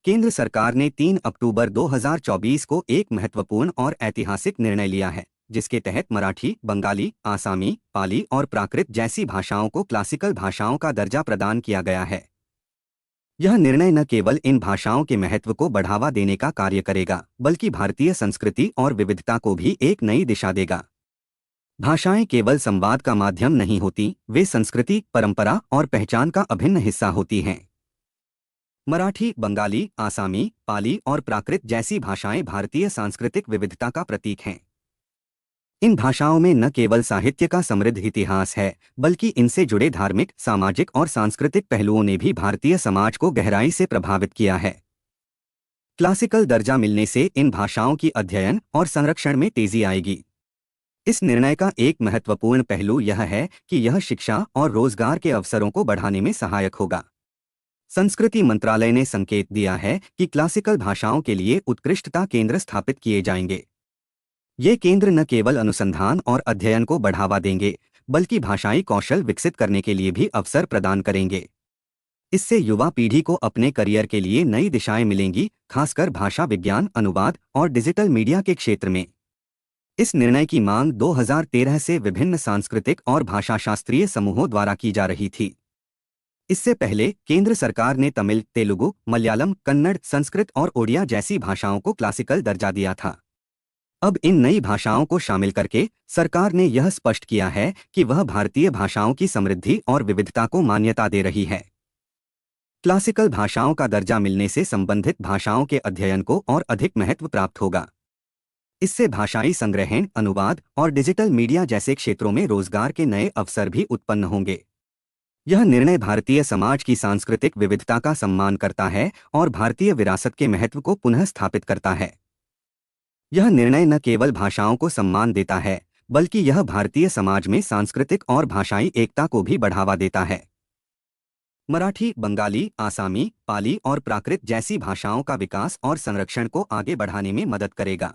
केंद्र सरकार ने 3 अक्टूबर 2024 को एक महत्वपूर्ण और ऐतिहासिक निर्णय लिया है, जिसके तहत मराठी, बंगाली, आसामी, पाली और प्राकृत जैसी भाषाओं को क्लासिकल भाषाओं का दर्जा प्रदान किया गया है। यह निर्णय न केवल इन भाषाओं के महत्व को बढ़ावा देने का कार्य करेगा, बल्कि भारतीय संस्कृति और विविधता को भी एक नई दिशा देगा। भाषाएं केवल संवाद का माध्यम नहीं होती, वे संस्कृति, परंपरा और पहचान का अभिन्न हिस्सा होती हैं। मराठी, बंगाली, आसामी, पाली और प्राकृत जैसी भाषाएं भारतीय सांस्कृतिक विविधता का प्रतीक हैं। इन भाषाओं में न केवल साहित्य का समृद्ध इतिहास है, बल्कि इनसे जुड़े धार्मिक, सामाजिक और सांस्कृतिक पहलुओं ने भी भारतीय समाज को गहराई से प्रभावित किया है। क्लासिकल दर्जा मिलने से इन भाषाओं की अध्ययन और संरक्षण में तेजी आएगी। इस निर्णय का एक महत्वपूर्ण पहलू यह है कि यह शिक्षा और रोजगार के अवसरों को बढ़ाने में सहायक होगा। संस्कृति मंत्रालय ने संकेत दिया है कि क्लासिकल भाषाओं के लिए उत्कृष्टता केंद्र स्थापित किए जाएंगे। ये केंद्र न केवल अनुसंधान और अध्ययन को बढ़ावा देंगे, बल्कि भाषाई कौशल विकसित करने के लिए भी अवसर प्रदान करेंगे। इससे युवा पीढ़ी को अपने करियर के लिए नई दिशाएं मिलेंगी, खासकर भाषा विज्ञान, अनुवाद और डिजिटल मीडिया के क्षेत्र में। इस निर्णय की मांग 2013 से विभिन्न सांस्कृतिक और भाषाशास्त्रीय समूहों द्वारा की जा रही थी। इससे पहले केंद्र सरकार ने तमिल, तेलुगु, मलयालम, कन्नड़, संस्कृत और ओडिया जैसी भाषाओं को क्लासिकल दर्जा दिया था। अब इन नई भाषाओं को शामिल करके सरकार ने यह स्पष्ट किया है कि वह भारतीय भाषाओं की समृद्धि और विविधता को मान्यता दे रही है। क्लासिकल भाषाओं का दर्जा मिलने से संबंधित भाषाओं के अध्ययन को और अधिक महत्व प्राप्त होगा। इससे भाषाई संग्रहण, अनुवाद और डिजिटल मीडिया जैसे क्षेत्रों में रोजगार के नए अवसर भी उत्पन्न होंगे। यह निर्णय भारतीय समाज की सांस्कृतिक विविधता का सम्मान करता है और भारतीय विरासत के महत्व को पुनः स्थापित करता है। यह निर्णय न केवल भाषाओं को सम्मान देता है, बल्कि यह भारतीय समाज में सांस्कृतिक और भाषाई एकता को भी बढ़ावा देता है। मराठी, बंगाली, आसामी, पाली और प्राकृत जैसी भाषाओं का विकास और संरक्षण को आगे बढ़ाने में मदद करेगा।